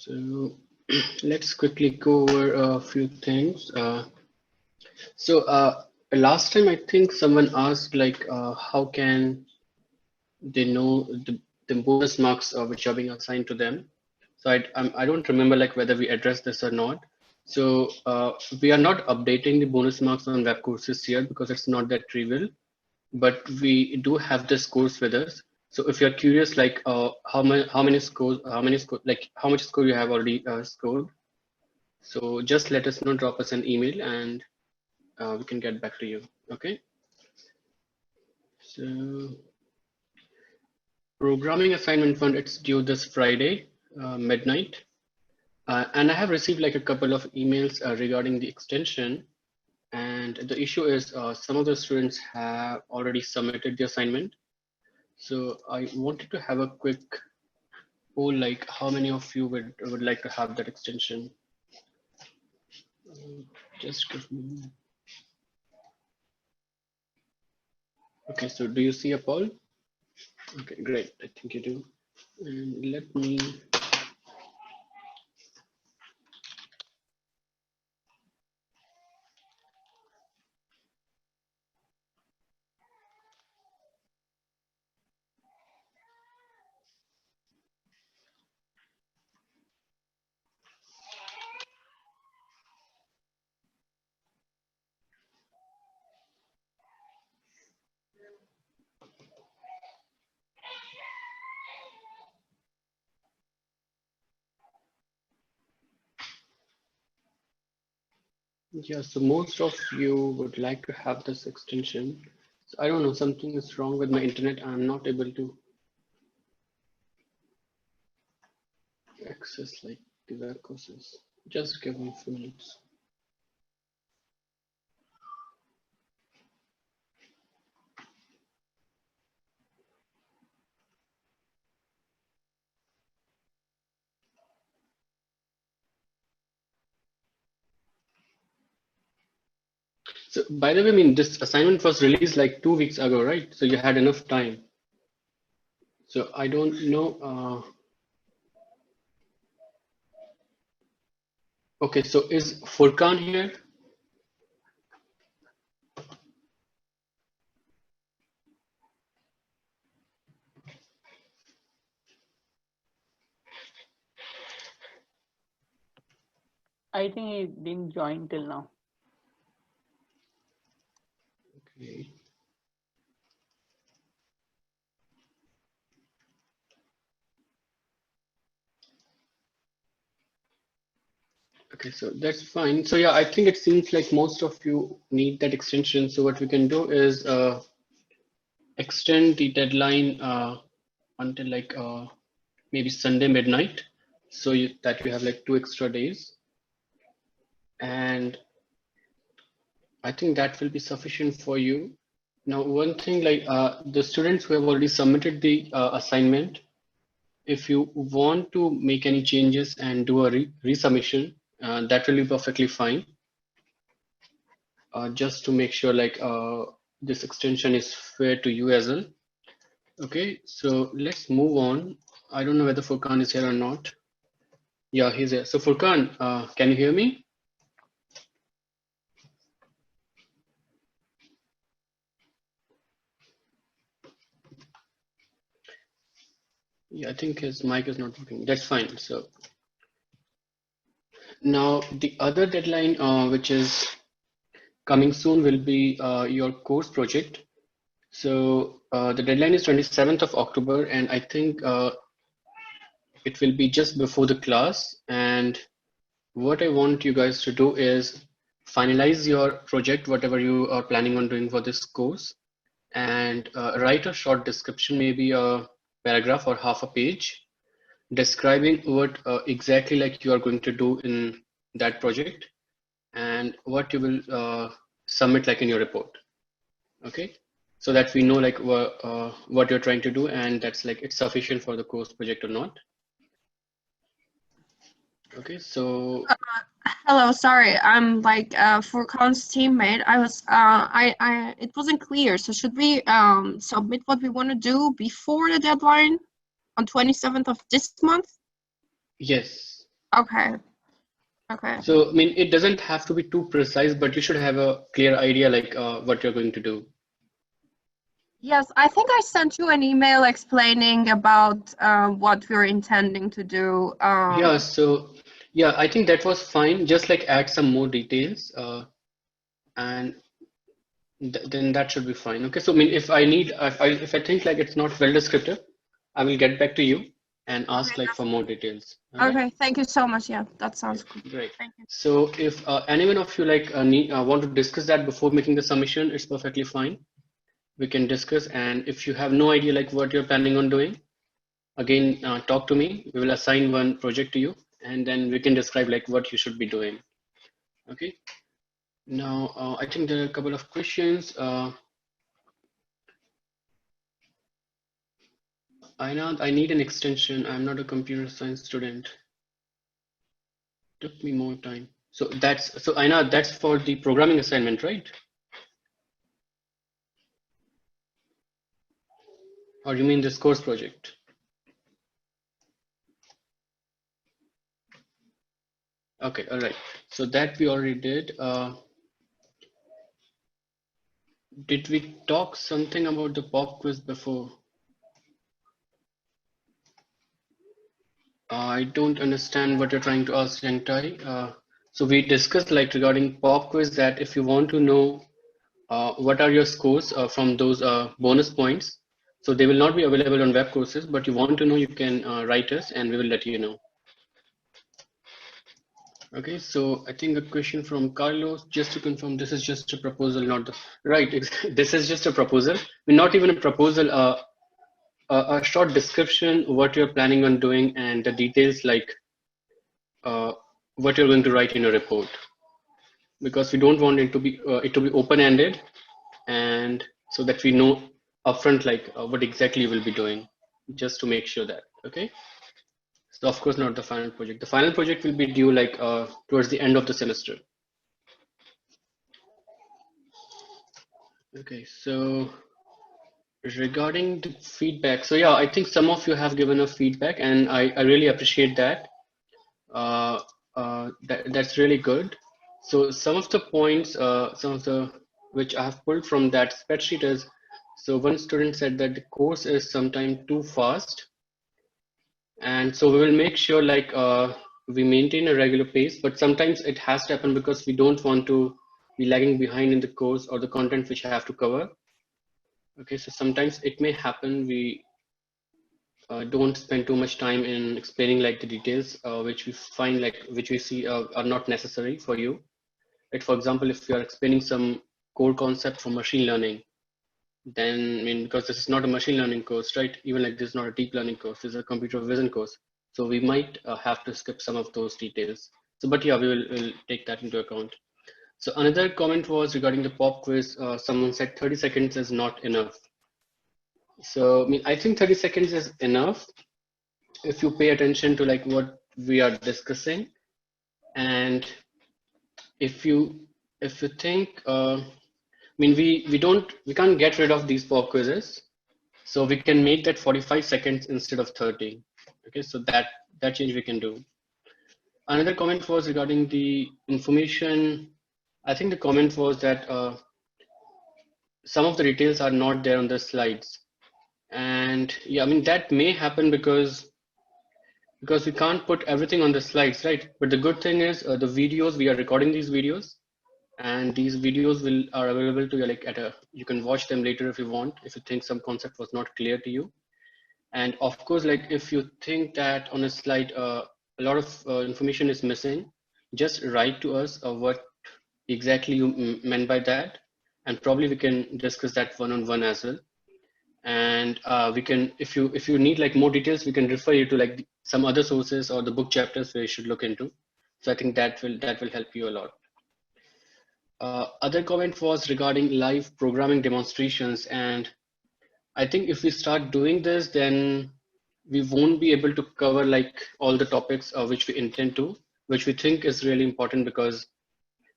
So let's quickly go over a few things. Last time I think someone asked like how can they know the bonus marks which are being assigned to them. So I don't remember like whether we addressed this or not. So we are not updating the bonus marks on web courses here because it's not that trivial, but we do have this course with us. So if you're curious, like how many scores, like how much score you have already scored, so just let us know, drop us an email, and we can get back to you. Okay. So programming assignment fund, it's due this Friday, midnight. And I have received like a couple of emails regarding the extension. And the issue is some of the students have already submitted the assignment. So I wanted to have a quick poll, like how many of you would like to have that extension? Just give me. Okay, so do you see a poll? Okay, great. I think you do. And let me. Yeah, so most of you would like to have this extension. So I don't know, something is wrong with my internet. I'm not able to access like the web courses. Just give me a few minutes. So by the way, I mean, this assignment was released like 2 weeks ago, right? So you had enough time. So I don't know. Okay, so is Furkan here? I think he didn't join till now. Okay. Okay, so that's fine. So yeah, I think it seems like most of you need that extension. So what we can do is extend the deadline until like maybe Sunday midnight, so that you have like 2 extra days. And I think that will be sufficient for you. Now, one thing like the students who have already submitted the assignment, if you want to make any changes and do a resubmission, that will be perfectly fine. Just to make sure like this extension is fair to you as well. Okay, so let's move on. I don't know whether Furkan is here or not. Yeah, he's here. So Furkan, can you hear me? Yeah, I think his mic is not working. That's fine. So now the other deadline, which is coming soon, will be your course project. So the deadline is 27th of October, and I think it will be just before the class. And what I want you guys to do is finalize your project, whatever you are planning on doing for this course, and write a short description, maybe a paragraph or half a page, describing what exactly like you are going to do in that project and what you will submit like in your report. Okay, so that we know like what you're trying to do, and that's like it's sufficient for the course project or not. Okay, so hello, sorry, I'm like Furkan's teammate. I was it wasn't clear. So should we submit what we want to do before the deadline on 27th of this month? yes, Okay. Okay. So, I mean, it doesn't have to be too precise, but you should have a clear idea like what you're going to do. Yes, I think I sent you an email explaining about what we're intending to do. Yeah, so yeah, I think that was fine. Just like add some more details, and then that should be fine. Okay, so I mean, if I think like it's not well descriptive, I will get back to you and ask Okay, like for more details. All right. okay, thank you so much. Yeah, that Okay, sounds good. great. Thank you. So if anyone of you like want to discuss that before making the submission, it's perfectly fine. We can discuss, and if you have no idea like what you're planning on doing, again talk to me. We will assign one project to you, and then we can describe like what you should be doing. Okay. Now I think there are a couple of questions. I need an extension. I'm not a computer science student. Took me more time. So Aina, that's for the programming assignment, right? Or you mean this course project? Okay, all right. So that we already did. Did we talk something about the pop quiz before? I don't understand what you're trying to ask, Yang Tai. So we discussed like regarding pop quiz that if you want to know what are your scores from those bonus points, so they will not be available on web courses, but you want to know, you can write us and we will let you know. Okay, so I think a question from Carlos, just to confirm, this is just a proposal, not the right. This is just a proposal. Not even a proposal. A short description, what you're planning on doing, and the details like what you're going to write in a report. Because we don't want it to be open-ended, and so that we know upfront like what exactly you will be doing, just to make sure that. Okay. So of course not the final project. The final project will be due like towards the end of the semester. Okay, so regarding the feedback, so yeah, I think some of you have given a feedback, and I really appreciate that. That's really good. So some of the points, some of the which I have pulled from that spreadsheet is, so one student said that the course is sometimes too fast, and so we will make sure like we maintain a regular pace, but sometimes it has to happen because we don't want to be lagging behind in the course or the content which I have to cover. Okay, so sometimes it may happen we don't spend too much time in explaining like the details which we find like which we see are not necessary for you. Like for example, if you are explaining some core concept for machine learning, then I mean, because this is not a machine learning course, right? Even like this is not a deep learning course, this is a computer vision course. So we might have to skip some of those details. So, but yeah, we'll take that into account. So another comment was regarding the pop quiz. Someone said 30 seconds is not enough. So I mean, I think 30 seconds is enough if you pay attention to like what we are discussing, and if you think I mean, we can't get rid of these pop quizzes, so we can make that 45 seconds instead of 30. Okay, so that change we can do. Another comment was regarding the information. I think the comment was that some of the details are not there on the slides, and yeah, I mean that may happen because we can't put everything on the slides, right? But the good thing is the videos, we are recording these videos, and these videos are available to you like you can watch them later if you want, if you think some concept was not clear to you. And of course, like if you think that on a slide a lot of information is missing, just write to us what exactly you meant by that, and probably we can discuss that one-on-one as well. And we can, if you need like more details, we can refer you to like some other sources or the book chapters where you should look into. So I think that will help you a lot. Other comment was regarding live programming demonstrations, and I think if we start doing this, then we won't be able to cover like all the topics which we intend to, which we think is really important, because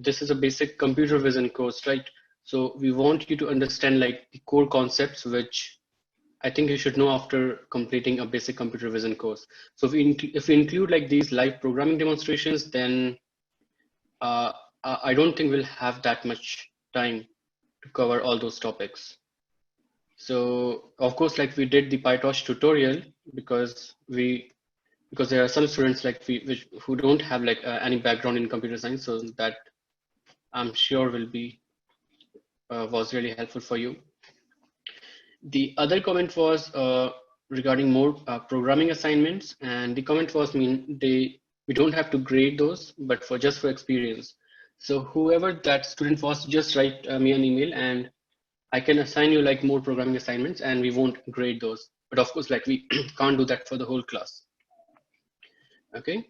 this is a basic computer vision course, right? So we want you to understand like the core concepts which I think you should know after completing a basic computer vision course. So if we include like these live programming demonstrations, then I don't think we'll have that much time to cover all those topics. So of course, like we did the PyTorch tutorial because there are some students like who don't have like any background in computer science, so that I'm sure will be was really helpful for you. The other comment was regarding more programming assignments, and the comment was we don't have to grade those, but just for experience. So whoever that student was, just write me an email, and I can assign you like more programming assignments, and we won't grade those. But of course, like we can't do that for the whole class. Okay.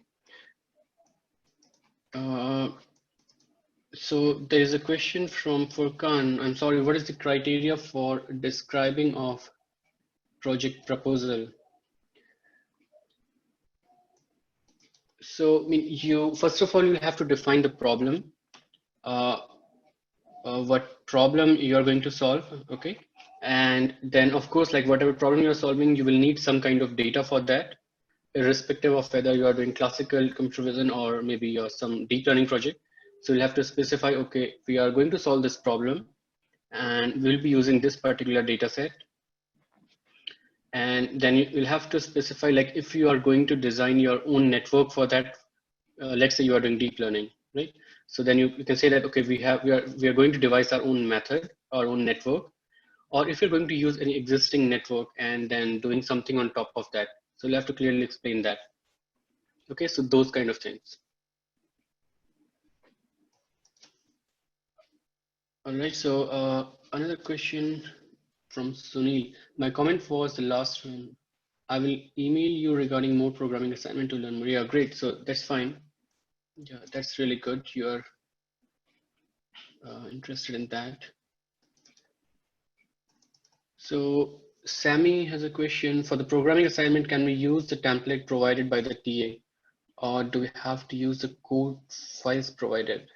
So there is a question from Furkan. I'm sorry, what is the criteria for describing of project proposal? So, I mean, you first of all, you have to define the problem, what problem you are going to solve, okay? And then, of course, like whatever problem you're solving, you will need some kind of data for that, irrespective of whether you are doing classical computer vision or maybe some deep learning project. So you'll have to specify, okay, we are going to solve this problem, and we'll be using this particular data set. And then you will have to specify, like, if you are going to design your own network for that, let's say you are doing deep learning, right? So then you can say that, okay, we are going to devise our own method, our own network, or if you're going to use any existing network and then doing something on top of that. So you'll have to clearly explain that. Okay, so those kind of things. All right, so another question from Sunil. My comment was the last one. I will email you regarding more programming assignment to learn more. Yeah, great. So that's fine. Yeah, that's really good. You're interested in that. So Sammy has a question. For the programming assignment, can we use the template provided by the TA, or do we have to use the code files provided?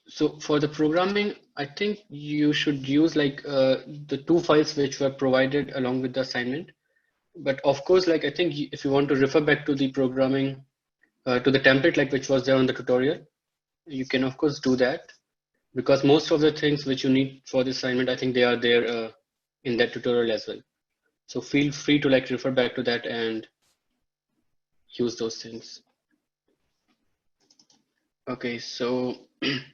So for the programming, I think you should use like the two files which were provided along with the assignment. But of course, like I think if you want to refer back to the programming, to the template like which was there on the tutorial, you can of course do that, because most of the things which you need for the assignment, I think they are there in that tutorial as well. So feel free to like refer back to that and use those things. Okay, so